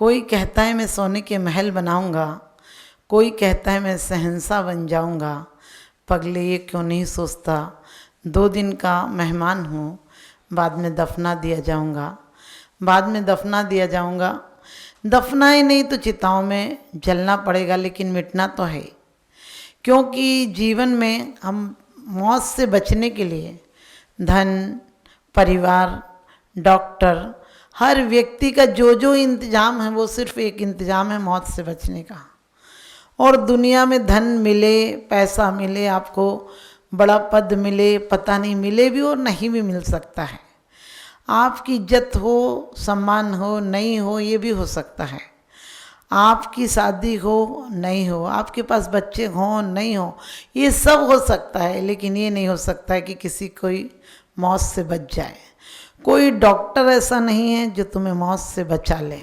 कोई कहता है मैं सोने के महल बनाऊंगा, कोई कहता है मैं शहंशाह बन जाऊंगा। पगले ये क्यों नहीं सोचता 2 दिन का मेहमान हूँ, बाद में दफना दिया जाऊंगा, बाद में दफना दिया जाऊंगा। दफनाए नहीं तो चिताओं में जलना पड़ेगा, लेकिन मिटना तो है। क्योंकि जीवन में हम मौत से बचने के लिए धन, परिवार, डॉक्टर, हर व्यक्ति का जो जो इंतज़ाम है वो सिर्फ एक इंतज़ाम है मौत से बचने का। और दुनिया में धन मिले, पैसा मिले, आपको बड़ा पद मिले, पता नहीं मिले भी और नहीं भी मिल सकता है। आपकी इज्जत हो, सम्मान हो, नहीं हो, ये भी हो सकता है। आपकी शादी हो, नहीं हो, आपके पास बच्चे हों, नहीं हो, ये सब हो सकता है। लेकिन ये नहीं हो सकता है कि किसी कोई मौत से बच जाए। कोई डॉक्टर ऐसा नहीं है जो तुम्हें मौत से बचा ले,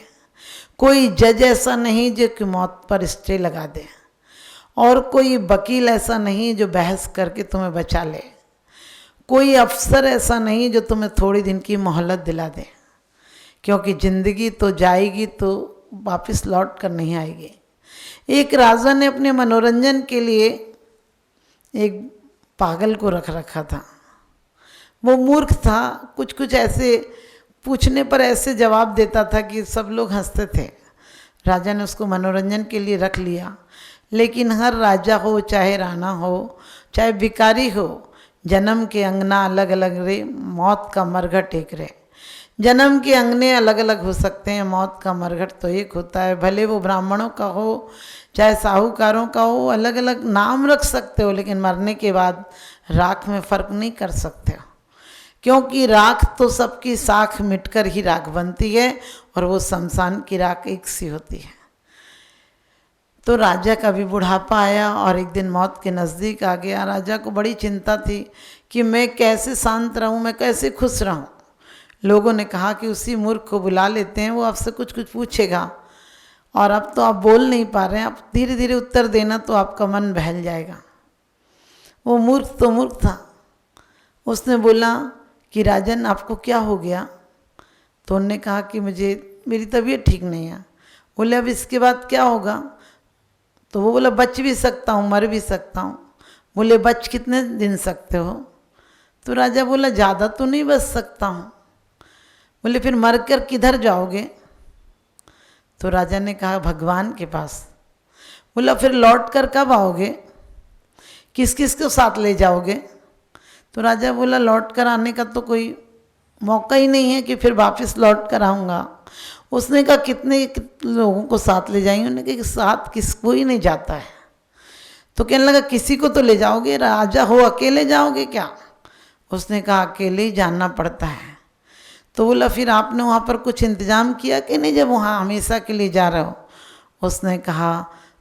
कोई जज ऐसा नहीं जो कि मौत पर स्टे लगा दे, और कोई वकील ऐसा नहीं जो बहस करके तुम्हें बचा ले, कोई अफसर ऐसा नहीं जो तुम्हें थोड़ी दिन की मोहलत दिला दे। क्योंकि ज़िंदगी तो जाएगी तो वापस लौट कर नहीं आएगी। एक राजा ने अपने मनोरंजन के लिए एक पागल को रख रखा था। वो मूर्ख था, कुछ कुछ ऐसे पूछने पर ऐसे जवाब देता था कि सब लोग हंसते थे। राजा ने उसको मनोरंजन के लिए रख लिया। लेकिन हर राजा हो, चाहे राणा हो, चाहे भिखारी हो, जन्म के अंगना अलग अलग रे, मौत का मरघट एक रे। जन्म के अंगने अलग अलग हो सकते हैं, मौत का मरघट तो एक होता है। भले वो ब्राह्मणों का हो, चाहे साहूकारों का हो, अलग अलग नाम रख सकते हो, लेकिन मरने के बाद राख में फ़र्क नहीं कर सकते हो। क्योंकि राख तो सबकी साख मिटकर ही राख बनती है, और वो शमशान की राख एक सी होती है। तो राजा का भी बुढ़ापा आया और एक दिन मौत के नज़दीक आ गया। राजा को बड़ी चिंता थी कि मैं कैसे शांत रहूं, मैं कैसे खुश रहूं। लोगों ने कहा कि उसी मूर्ख को बुला लेते हैं, वो आपसे कुछ कुछ पूछेगा, और अब तो आप बोल नहीं पा रहे हैं, आप धीरे धीरे उत्तर देना तो आपका मन बहल जाएगा। वो मूर्ख तो मूर्ख था। उसने बोला कि राजन आपको क्या हो गया? तो उन्होंने कहा कि मेरी तबीयत ठीक नहीं है। बोले अब इसके बाद क्या होगा? तो वो बोला बच भी सकता हूँ, मर भी सकता हूँ। बोले बच कितने दिन सकते हो? तो राजा बोला ज़्यादा तो नहीं बच सकता हूँ। बोले फिर मर कर किधर जाओगे? तो राजा ने कहा भगवान के पास। बोला फिर लौट कर कब आओगे? किस किस को साथ ले जाओगे? तो राजा बोला लौट कर आने का तो कोई मौका ही नहीं है कि फिर वापस लौट कर आऊँगा। उसने कहा कितने लोगों को साथ ले जाएंगे? उन्होंने कहा कि साथ किसको ही नहीं जाता है। तो कहने लगा किसी को तो ले जाओगे, राजा हो अकेले जाओगे क्या? उसने कहा अकेले ही जाना पड़ता है। तो बोला फिर आपने वहाँ पर कुछ इंतज़ाम किया कि नहीं जब वहाँ हमेशा के लिए जा रहे हो? उसने कहा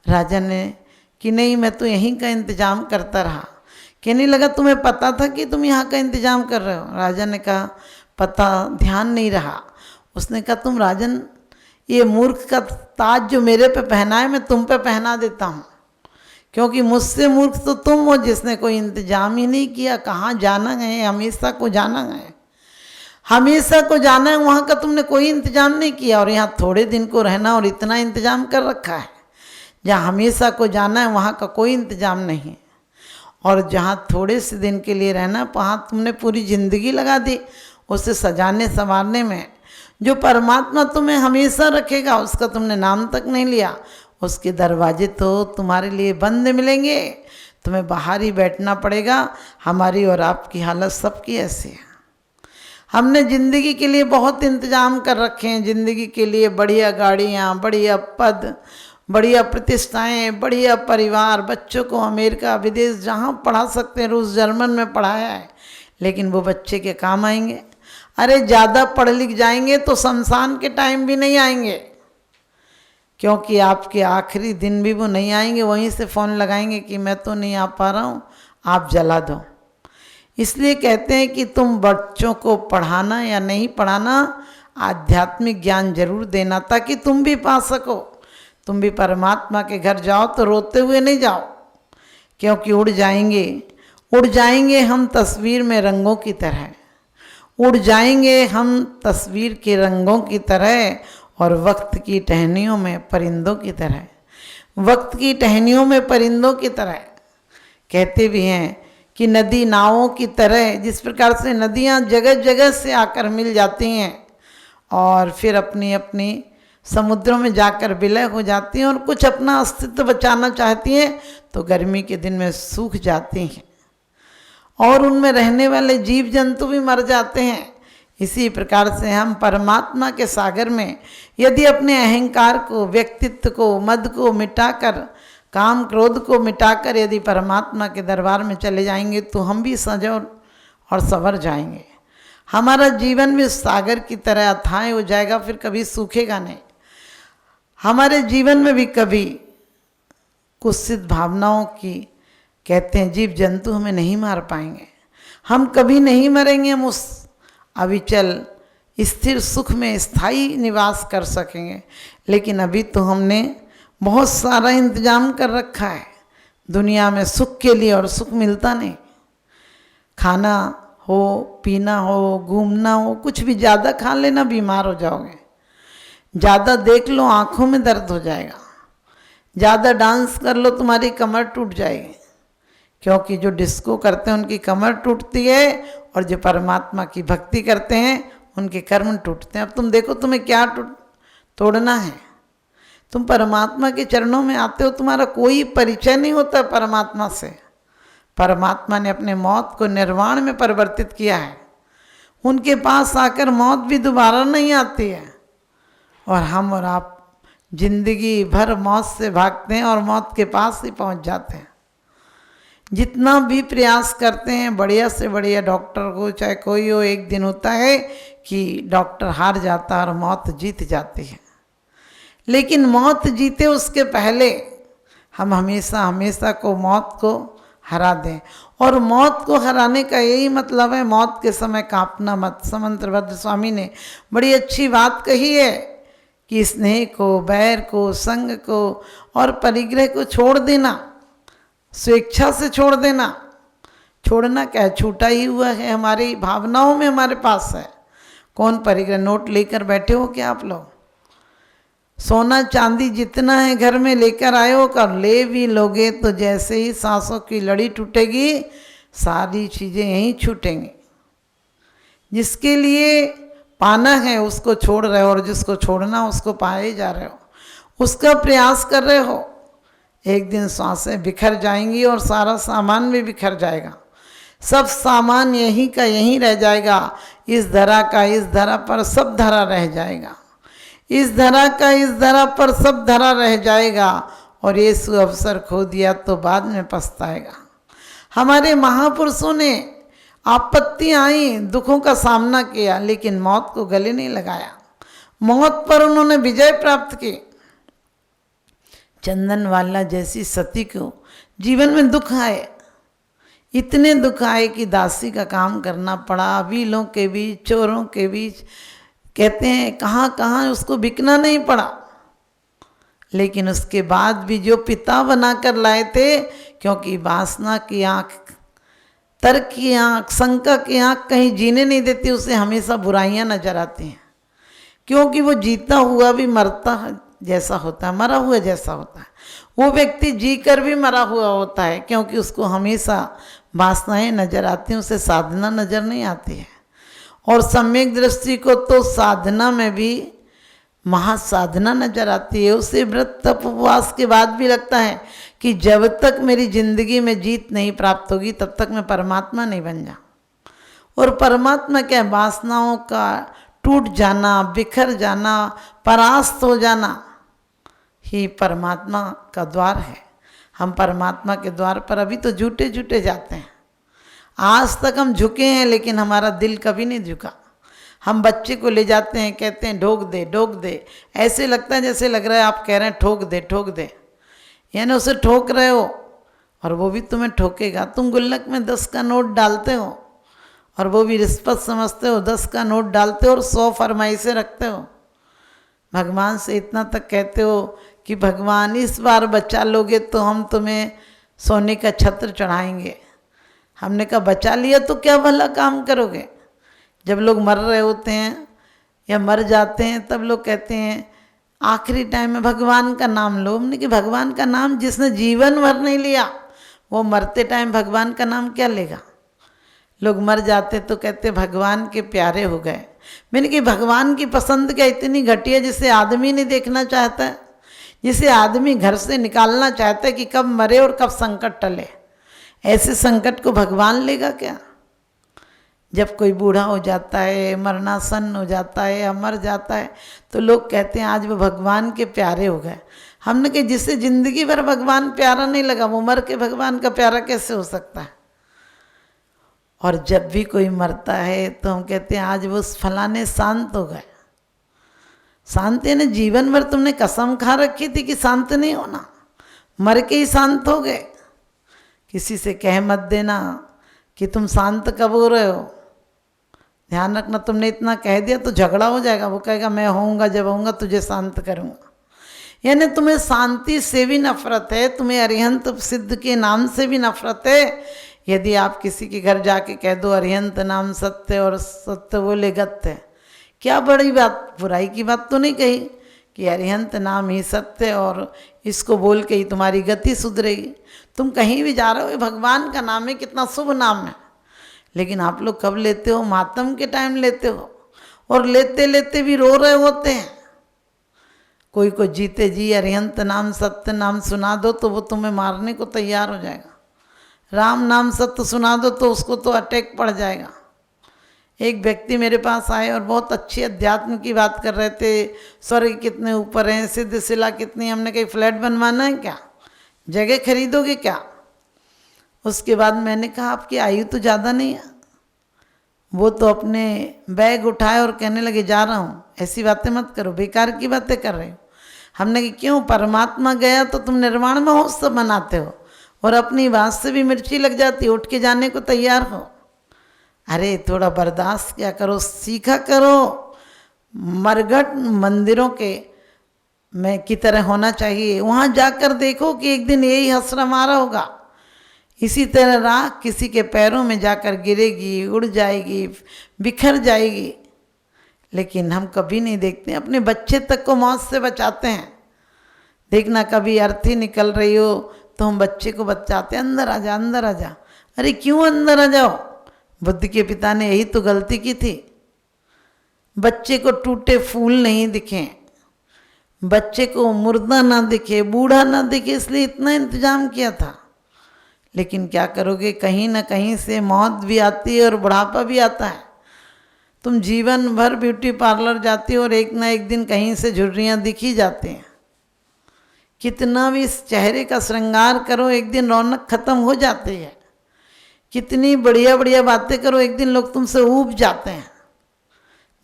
राजा ने कि नहीं, मैं तो यहीं का इंतज़ाम करता रहा। कहने लगा तुम्हें पता था कि तुम यहाँ का इंतज़ाम कर रहे हो? राजा ने कहा पता, ध्यान नहीं रहा। उसने कहा तुम राजन, ये मूर्ख का ताज जो मेरे पे पहना है मैं तुम पे पहना देता हूँ, क्योंकि मुझसे मूर्ख तो तुम हो जिसने कोई इंतज़ाम ही नहीं किया। कहाँ जाना है? हमेशा को जाना है, हमेशा को जाना है, वहाँ का तुमने कोई इंतज़ाम नहीं किया। और यहाँ थोड़े दिन को रहना और इतना इंतज़ाम कर रखा है। जहाँ हमेशा को जाना है वहाँ का कोई इंतज़ाम नहीं, और जहाँ थोड़े से दिन के लिए रहना वहाँ तुमने पूरी ज़िंदगी लगा दी उसे सजाने संवारने में। जो परमात्मा तुम्हें हमेशा रखेगा उसका तुमने नाम तक नहीं लिया। उसके दरवाजे तो तुम्हारे लिए बंद मिलेंगे, तुम्हें बाहर ही बैठना पड़ेगा। हमारी और आपकी हालत सबकी ऐसी है। हमने ज़िंदगी के लिए बहुत इंतज़ाम कर रखे हैं, ज़िंदगी के लिए बढ़िया गाड़ियाँ, बढ़िया पद, बढ़िया प्रतिष्ठाएं, बढ़िया परिवार, बच्चों को अमेरिका विदेश जहाँ पढ़ा सकते हैं, रूस जर्मन में पढ़ाया है, लेकिन वो बच्चे के काम आएंगे? अरे ज़्यादा पढ़ लिख जाएंगे तो शमशान के टाइम भी नहीं आएंगे, क्योंकि आपके आखिरी दिन भी वो नहीं आएंगे। वहीं से फ़ोन लगाएंगे कि मैं तो नहीं आ पा रहा हूँ, आप जला दो। इसलिए कहते हैं कि तुम बच्चों को पढ़ाना या नहीं पढ़ाना, आध्यात्मिक ज्ञान जरूर देना ताकि तुम भी पा सको। तुम भी परमात्मा के घर जाओ तो रोते हुए नहीं जाओ, क्योंकि उड़ जाएंगे हम तस्वीर में रंगों की तरह, उड़ जाएंगे हम तस्वीर के रंगों की तरह, और वक्त की टहनियों में परिंदों की तरह, वक्त की टहनियों में परिंदों की तरह। कहते भी हैं कि नदी नावों की तरह, जिस प्रकार से नदियाँ जगह जगह से आकर मिल जाती हैं और फिर अपनी अपनी समुद्रों में जाकर विलय हो जाती हैं और कुछ अपना अस्तित्व बचाना चाहती हैं तो गर्मी के दिन में सूख जाती हैं और उनमें रहने वाले जीव जंतु भी मर जाते हैं। इसी प्रकार से हम परमात्मा के सागर में यदि अपने अहंकार को, व्यक्तित्व को, मद को मिटाकर, काम क्रोध को मिटाकर यदि परमात्मा के दरबार में चले जाएंगे तो हम भी सजो और संवर जाएंगे। हमारा जीवन भी सागर की तरह अथाह हो जाएगा, फिर कभी सूखेगा नहीं। हमारे जीवन में भी कभी कुत्सित भावनाओं की, कहते हैं जीव जंतु हमें नहीं मार पाएंगे, हम कभी नहीं मरेंगे, हम उस अविचल स्थिर सुख में स्थायी निवास कर सकेंगे। लेकिन अभी तो हमने बहुत सारा इंतजाम कर रखा है दुनिया में सुख के लिए और सुख मिलता नहीं। खाना हो, पीना हो, घूमना हो, कुछ भी ज़्यादा खा लेना बीमार हो जाओगे, ज़्यादा देख लो आँखों में दर्द हो जाएगा, ज़्यादा डांस कर लो तुम्हारी कमर टूट जाएगी, क्योंकि जो डिस्को करते हैं उनकी कमर टूटती है और जो परमात्मा की भक्ति करते हैं उनके कर्म टूटते हैं। अब तुम देखो तुम्हें क्या तोड़ना है, तुम परमात्मा के चरणों में आते हो, तुम्हारा कोई परिचय नहीं होता परमात्मा से। परमात्मा ने अपने मौत को निर्वाण में परिवर्तित किया है, उनके पास आकर मौत भी दोबारा नहीं आती है और हम और आप जिंदगी भर मौत से भागते हैं और मौत के पास ही पहुंच जाते हैं। जितना भी प्रयास करते हैं बढ़िया से बढ़िया डॉक्टर को, चाहे कोई हो, एक दिन होता है कि डॉक्टर हार जाता है और मौत जीत जाती है। लेकिन मौत जीते उसके पहले हम हमेशा हमेशा को मौत को हरा दें, और मौत को हराने का यही मतलब है मौत के समय कांपना मत। समंत्रभद्र स्वामी ने बड़ी अच्छी बात कही है कि स्नेह को, बैर को, संग को और परिग्रह को छोड़ देना, स्वेच्छा से छोड़ देना। छोड़ना क्या है, छूटा ही हुआ है, हमारी भावनाओं में हमारे पास है। कौन परिग्रह, नोट लेकर बैठे हो क्या आप लोग? सोना चांदी जितना है घर में लेकर आए हो, कर ले भी लोगे तो जैसे ही सांसों की लड़ी टूटेगी सारी चीज़ें यहीं छूटेंगी। जिसके लिए पाना है उसको छोड़ रहे हो और जिसको छोड़ना उसको पाए जा रहे हो, उसका प्रयास कर रहे हो। एक दिन सांसें बिखर जाएंगी और सारा सामान भी बिखर जाएगा, सब सामान यहीं का यहीं रह जाएगा। इस धरा का इस धरा पर सब धरा रह जाएगा, इस धरा का इस धरा पर सब धरा रह जाएगा, और ये अवसर खो दिया तो बाद में पछताएगा। हमारे महापुरुषों ने आपत्ति आई, दुखों का सामना किया, लेकिन मौत को गले नहीं लगाया, मौत पर उन्होंने विजय प्राप्त की। चंदनवाला जैसी सती को जीवन में दुख आए, इतने दुख आए कि दासी का काम करना पड़ा, अबीलों के बीच, चोरों के बीच, कहते हैं कहाँ कहाँ उसको बिकना नहीं पड़ा। लेकिन उसके बाद भी जो पिता बनाकर लाए थे, क्योंकि वासना की आँख, तर्क की आँख, शंका की आँख कहीं जीने नहीं देती, उसे हमेशा बुराइयाँ नजर आती हैं, क्योंकि वो जीता हुआ भी मरता जैसा होता है, मरा हुआ जैसा होता है। वो व्यक्ति जी कर भी मरा हुआ होता है, क्योंकि उसको हमेशा वासनाएं नजर आती हैं, उसे साधना नजर नहीं आती है। और सम्यक दृष्टि को तो साधना में भी महासाधना नजर आती है। उसे व्रत तप उपवास के बाद भी लगता है कि जब तक मेरी जिंदगी में जीत नहीं प्राप्त होगी तब तक मैं परमात्मा नहीं बन जाऊँ। और परमात्मा क्या, वासनाओं का टूट जाना, बिखर जाना, परास्त हो जाना ही परमात्मा का द्वार है। हम परमात्मा के द्वार पर अभी तो झूठे झूठे जाते हैं। आज तक हम झुके हैं, लेकिन हमारा दिल कभी नहीं झुका। हम बच्चे को ले जाते हैं, कहते हैं ढोक दे ढोक दे, ऐसे लगता है जैसे लग रहा है आप कह रहे हैं ठोक दे ठोक दे, यानी उसे ठोक रहे हो और वो भी तुम्हें ठोकेगा। तुम गुल्लक में 10 का नोट डालते हो और वो भी रिश्वत समझते हो, 10 का नोट डालते हो और 100 फरमाइशें रखते हो। भगवान से इतना तक कहते हो कि भगवान इस बार बचा लोगे तो हम तुम्हें सोने का छत्र चढ़ाएंगे। हमने कहा बचा लिया तो क्या भला काम करोगे? जब लोग मर रहे होते हैं या मर जाते हैं तब लोग कहते हैं आखिरी टाइम में भगवान का नाम लो। हमने कि भगवान का नाम जिसने जीवन भर नहीं लिया वो मरते टाइम भगवान का नाम क्या लेगा। लोग मर जाते तो कहते भगवान के प्यारे हो गए। मैंने कि भगवान की पसंद क्या इतनी घटिया जिसे आदमी नहीं देखना चाहता है, जिसे आदमी घर से निकालना चाहता है कि कब मरे और कब संकट टले। ऐसे संकट को भगवान लेगा क्या। जब कोई बूढ़ा हो जाता है, मरणासन हो जाता है या मर जाता है तो लोग कहते हैं आज वो भगवान के प्यारे हो गए। हमने कहा जिसे जिंदगी भर भगवान प्यारा नहीं लगा वो मर के भगवान का प्यारा कैसे हो सकता है। और जब भी कोई मरता है तो हम कहते हैं आज वो फलाने शांत हो गए। शांत है ना, जीवन भर तुमने कसम खा रखी थी कि शांत नहीं होना, मर के ही शांत हो गए। किसी से कह मत देना कि तुम शांत कब हो रहे हो। ध्यान रखना, तुमने इतना कह दिया तो झगड़ा हो जाएगा। वो कहेगा मैं होऊंगा, जब होऊंगा तुझे शांत करूंगा। यानी तुम्हें शांति से भी नफरत है, तुम्हें अरिहंत सिद्ध के नाम से भी नफरत है। यदि आप किसी के घर जाके कह दो अरिहंत नाम सत्य और सत्य बोले गत्य, क्या बड़ी बात, बुराई की बात तो नहीं कही कि अरिहंत नाम ही सत्य और इसको बोल के ही तुम्हारी गति सुधरेगी। तुम कहीं भी जा रहे हो, भगवान का नाम है, कितना शुभ नाम है। लेकिन आप लोग कब लेते हो, मातम के टाइम लेते हो, और लेते लेते भी रो रहे होते हैं। कोई को जीते जी अरिहंत नाम सत्य नाम सुना दो तो वो तुम्हें मारने को तैयार हो जाएगा। राम नाम सत्य सुना दो तो उसको तो अटैक पड़ जाएगा। एक व्यक्ति मेरे पास आए और बहुत अच्छी अध्यात्म की बात कर रहे थे, स्वर्ग कितने ऊपर हैं, सिद्ध शिला कितनी। हमने कहीं फ्लैट बनवाना है क्या, जगह खरीदोगे क्या। उसके बाद मैंने कहा आपकी आयु तो ज़्यादा नहीं है। वो तो अपने बैग उठाए और कहने लगे जा रहा हूँ। ऐसी बातें मत करो, बेकार की बातें कर रहे हो। हमने कहा क्यों, परमात्मा गया तो तुम निर्वाण महोत्सव मनाते हो और अपनी बात से भी मिर्ची लग जाती, उठ के जाने को तैयार हो। अरे थोड़ा बर्दाश्त क्या करो, सीखा करो। मरघट मंदिरों के में की तरह होना चाहिए। वहाँ जाकर देखो कि एक दिन यही हसरा मारा होगा। इसी तरह राख किसी के पैरों में जाकर गिरेगी, उड़ जाएगी, बिखर जाएगी। लेकिन हम कभी नहीं देखते, अपने बच्चे तक को मौत से बचाते हैं। देखना कभी अर्थी निकल रही हो तो हम बच्चे को बचाते, अंदर आ जा, अंदर आ जा। अरे क्यों अंदर आ जाओ, बुद्ध के पिता ने यही तो गलती की थी। बच्चे को टूटे फूल नहीं दिखे, बच्चे को मुर्दा ना दिखे, बूढ़ा ना दिखे, इसलिए इतना इंतजाम किया था। लेकिन क्या करोगे, कहीं ना कहीं से मौत भी आती है और बुढ़ापा भी आता है। तुम जीवन भर ब्यूटी पार्लर जाती हो और एक ना एक दिन कहीं से झुर्रियाँ दिख ही जाती हैं। कितना भी इस चेहरे का श्रृंगार करो एक दिन रौनक खत्म हो जाती है। कितनी बढ़िया बढ़िया बातें करो एक दिन लोग तुमसे ऊब जाते हैं।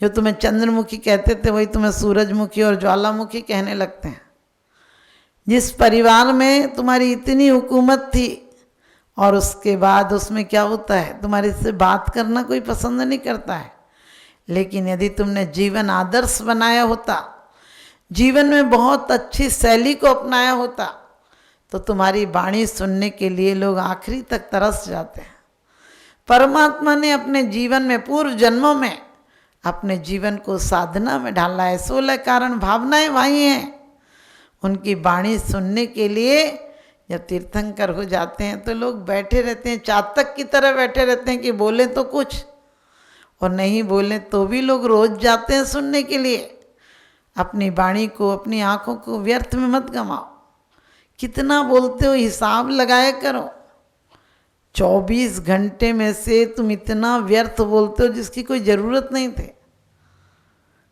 जो तुम्हें चंद्रमुखी कहते थे वही तुम्हें सूरजमुखी और ज्वालामुखी कहने लगते हैं। जिस परिवार में तुम्हारी इतनी हुकूमत थी और उसके बाद उसमें क्या होता है, तुम्हारे से बात करना कोई पसंद नहीं करता है। लेकिन यदि तुमने जीवन आदर्श बनाया होता, जीवन में बहुत अच्छी शैली को अपनाया होता, तो तुम्हारी वाणी सुनने के लिए लोग आखिरी तक तरस जाते हैं। परमात्मा ने अपने जीवन में पूर्व जन्मों में अपने जीवन को साधना में ढाला है। 16 कारण भावनाएं वही हैं। उनकी वाणी सुनने के लिए जब तीर्थंकर हो जाते हैं तो लोग बैठे रहते हैं, चातक की तरह बैठे रहते हैं कि बोले तो कुछ और नहीं बोले तो भी लोग रोज जाते हैं सुनने के लिए। अपनी वाणी को, अपनी आँखों को व्यर्थ में मत गंवाओ। कितना बोलते हो हिसाब लगाया करो। 24 घंटे में से तुम इतना व्यर्थ बोलते हो जिसकी कोई ज़रूरत नहीं थी।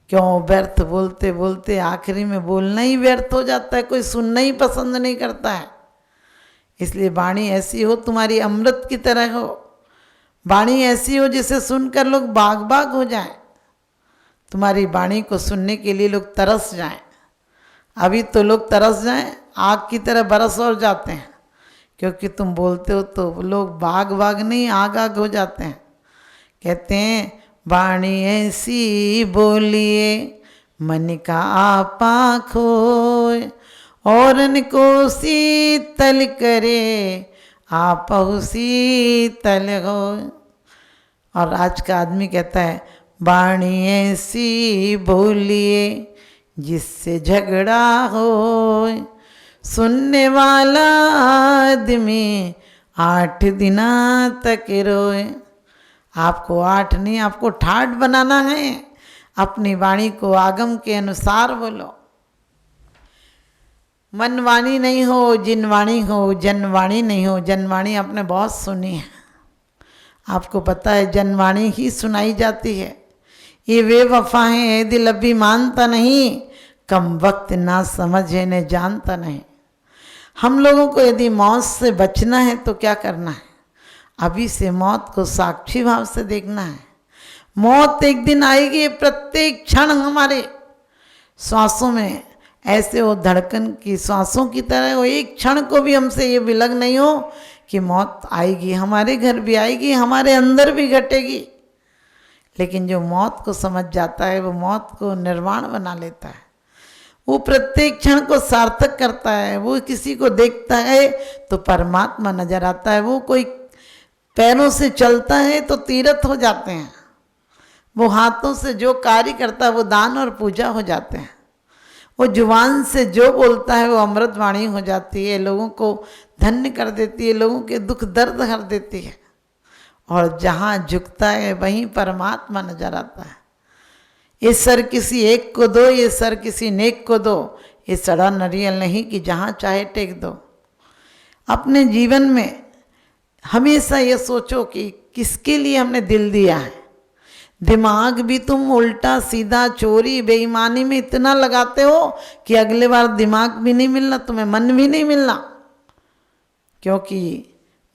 क्यों व्यर्थ बोलते बोलते आखिरी में बोलना ही व्यर्थ हो जाता है, कोई सुनना ही पसंद नहीं करता है। इसलिए वाणी ऐसी हो तुम्हारी अमृत की तरह हो, वाणी ऐसी हो जिसे सुनकर लोग बाग बाग हो जाएं, तुम्हारी वाणी को सुनने के लिए लोग तरस जाएं। अभी तो लोग तरस जाएं, आग की तरह बरस और जाते हैं, क्योंकि तुम बोलते हो तो लोग बाग बाग नहीं आग आग हो जाते हैं। कहते हैं वाणी ऐसी बोलिए मन का आपा खोए, औरन को शीतल करे आपहु शीतल हो। और आज का आदमी कहता है वाणी ऐसी बोलिए जिससे झगड़ा हो, सुनने वाला आदमी 8 दिन तक रोए। आपको 8 नहीं, आपको ठाठ बनाना है। अपनी वाणी को आगम के अनुसार बोलो। मनवाणी नहीं हो, जिनवाणी हो, जनवाणी नहीं हो। जनवाणी आपने बहुत सुनी है, आपको पता है जनवाणी ही सुनाई जाती है। ये वे वफा है दिल अभी मानता नहीं, कम वक्त ना समझे न जानता नहीं। हम लोगों को यदि मौत से बचना है तो क्या करना है? अभी से मौत को साक्षी भाव से देखना है। मौत एक दिन आएगी, प्रत्येक क्षण हमारे श्वासों में ऐसे वो धड़कन की श्वासों की तरह वो एक क्षण को भी हमसे ये विलग नहीं हो कि मौत आएगी, हमारे घर भी आएगी, हमारे अंदर भी घटेगी। लेकिन जो मौत को समझ जाता है वो मौत को निर्वाण बना लेता है, वो प्रत्येक क्षण को सार्थक करता है। वो किसी को देखता है तो परमात्मा नजर आता है, वो कोई पैरों से चलता है तो तीर्थ हो जाते हैं, वो हाथों से जो कार्य करता है वो दान और पूजा हो जाते हैं, वो जुबान से जो बोलता है वो अमृत वाणी हो जाती है, लोगों को धन्य कर देती है, लोगों के दुख दर्द हर देती है। और जहाँ झुकता है वहीं परमात्मा नजर आता है। ये सर किसी एक को दो, ये सर किसी नेक को दो, ये सड़ा नरियल नहीं कि जहाँ चाहे टेक दो। अपने जीवन में हमेशा ये सोचो कि किसके लिए हमने दिल दिया है। दिमाग भी तुम उल्टा सीधा चोरी बेईमानी में इतना लगाते हो कि अगले बार दिमाग भी नहीं मिलना, तुम्हें मन भी नहीं मिलना, क्योंकि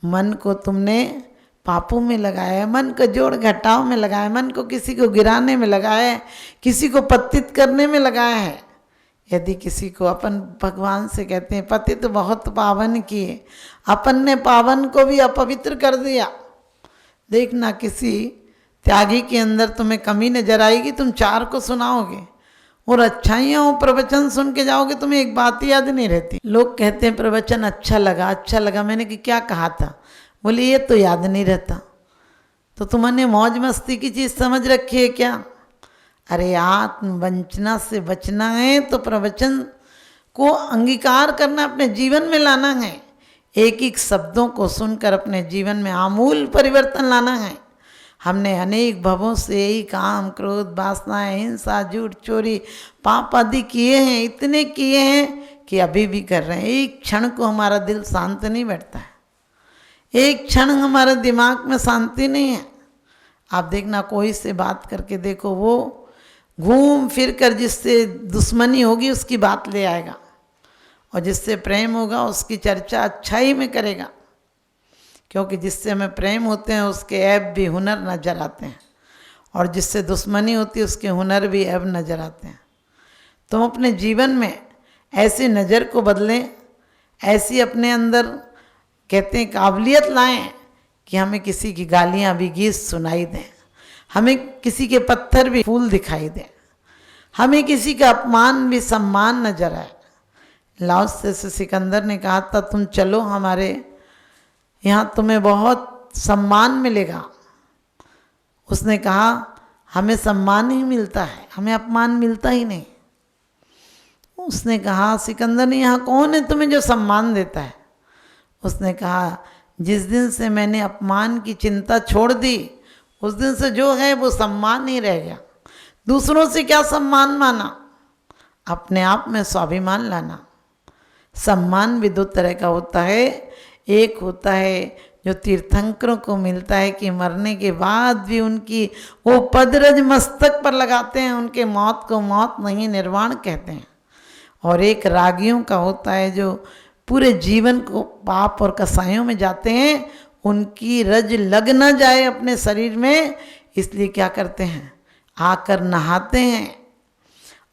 मन को तुमने पापों में लगाया है, मन को जोड़ घटाव में लगाया है, मन को किसी को गिराने में लगाया है, किसी को पतित करने में लगाया है। यदि किसी को अपन भगवान से कहते हैं पतित बहुत पावन किए, अपन ने पावन को भी अपवित्र कर दिया। देखना किसी त्यागी के अंदर तुम्हें कमी नजर आएगी, तुम 4 को सुनाओगे और अच्छाइयाँ प्रवचन सुन के जाओगे, तुम्हें एक बात याद नहीं रहती। लोग कहते हैं प्रवचन अच्छा लगा, अच्छा लगा, मैंने कि क्या कहा था? बोले ये तो याद नहीं रहता। तो तुमने मौज मस्ती की चीज़ समझ रखी है क्या? अरे आत्म वंचना से बचना है तो प्रवचन को अंगीकार करना, अपने जीवन में लाना है। एक एक शब्दों को सुनकर अपने जीवन में आमूल परिवर्तन लाना है। हमने अनेक भवों से यही काम क्रोध वासनाएं हिंसा झूठ चोरी पाप आदि किए हैं, इतने किए हैं कि अभी भी कर रहे हैं। एक क्षण को हमारा दिल शांत नहीं बैठता है, एक क्षण हमारे दिमाग में शांति नहीं है। आप देखना कोई से बात करके देखो, वो घूम फिर कर जिससे दुश्मनी होगी उसकी बात ले आएगा, और जिससे प्रेम होगा उसकी चर्चा अच्छाई में करेगा, क्योंकि जिससे हमें प्रेम होते हैं उसके ऐब भी हुनर नजर आते हैं, और जिससे दुश्मनी होती है उसके हुनर भी ऐब नजर आते हैं। तुम अपने जीवन में ऐसी नज़र को बदलें, ऐसी अपने अंदर कहते हैं काबिलियत लाएं कि हमें किसी की गालियाँ भी गीत सुनाई दें, हमें किसी के पत्थर भी फूल दिखाई दें, हमें किसी का अपमान भी सम्मान नजर आए। लाओस से सिकंदर ने कहा था तुम चलो हमारे यहाँ, तुम्हें बहुत सम्मान मिलेगा। उसने कहा हमें सम्मान ही मिलता है, हमें अपमान मिलता ही नहीं। उसने कहा सिकंदर ने, यहाँ कौन है तुम्हें जो सम्मान देता है? उसने कहा जिस दिन से मैंने अपमान की चिंता छोड़ दी उस दिन से जो है वो सम्मान ही रह गया। दूसरों से क्या सम्मान माना, अपने आप में स्वाभिमान लाना। सम्मान भी 2 तरह का होता है, एक होता है जो तीर्थंकरों को मिलता है कि मरने के बाद भी उनकी वो पदरज मस्तक पर लगाते हैं, उनके मौत को मौत नहीं निर्वाण कहते हैं। और एक रागियों का होता है जो पूरे जीवन को पाप और कसायों में जाते हैं, उनकी रज लग न जाए अपने शरीर में, इसलिए क्या करते हैं आकर नहाते हैं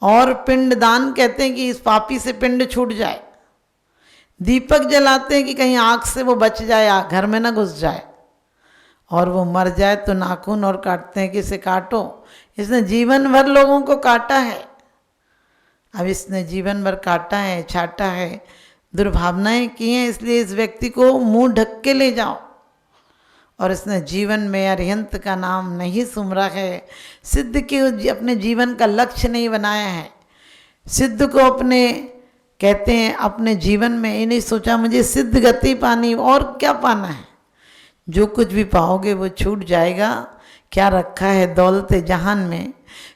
और पिंड दान कहते हैं कि इस पापी से पिंड छूट जाए। दीपक जलाते हैं कि कहीं आग से वो बच जाए, घर में ना घुस जाए, और वो मर जाए तो नाखून और काटते हैं कि इसे काटो, इसने जीवन भर लोगों को काटा है, अब इसने जीवन भर काटा है, छाटा है, दुर्भावनाएं की हैं, इसलिए इस व्यक्ति को मुंह ढक के ले जाओ। और इसने जीवन में अरिहंत का नाम नहीं सुमरा है, सिद्ध के अपने जीवन का लक्ष्य नहीं बनाया है, सिद्ध को अपने कहते हैं अपने जीवन में ये नहीं सोचा मुझे सिद्ध गति पानी और क्या पाना है, जो कुछ भी पाओगे वो छूट जाएगा। क्या रखा है दौलत जहान में,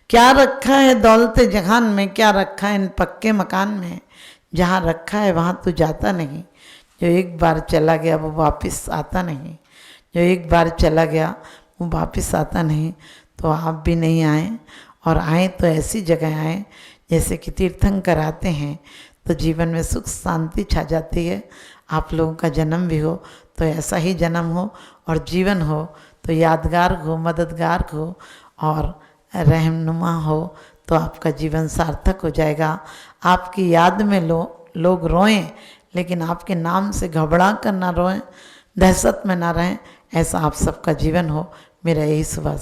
क्या रखा है दौलत जहान में, क्या रखा है इन पक्के मकान में, जहाँ रखा है वहाँ तो जाता नहीं, जो एक बार चला गया वो वापस आता नहीं, जो एक बार चला गया वो वापस आता नहीं। तो आप भी नहीं आए, और आए तो ऐसी जगह आए जैसे कि तीर्थंकर आते हैं तो जीवन में सुख शांति छा जाती है। आप लोगों का जन्म भी हो तो ऐसा ही जन्म हो, और जीवन हो तो यादगार हो, मददगार हो और रहनुमा हो, तो आपका जीवन सार्थक हो जाएगा। आपकी याद में लोग रोएं, लेकिन आपके नाम से घबरा कर ना रोएं, दहशत में ना रहें, ऐसा आप सबका जीवन हो। मेरा यही शुभाशीर्वाद।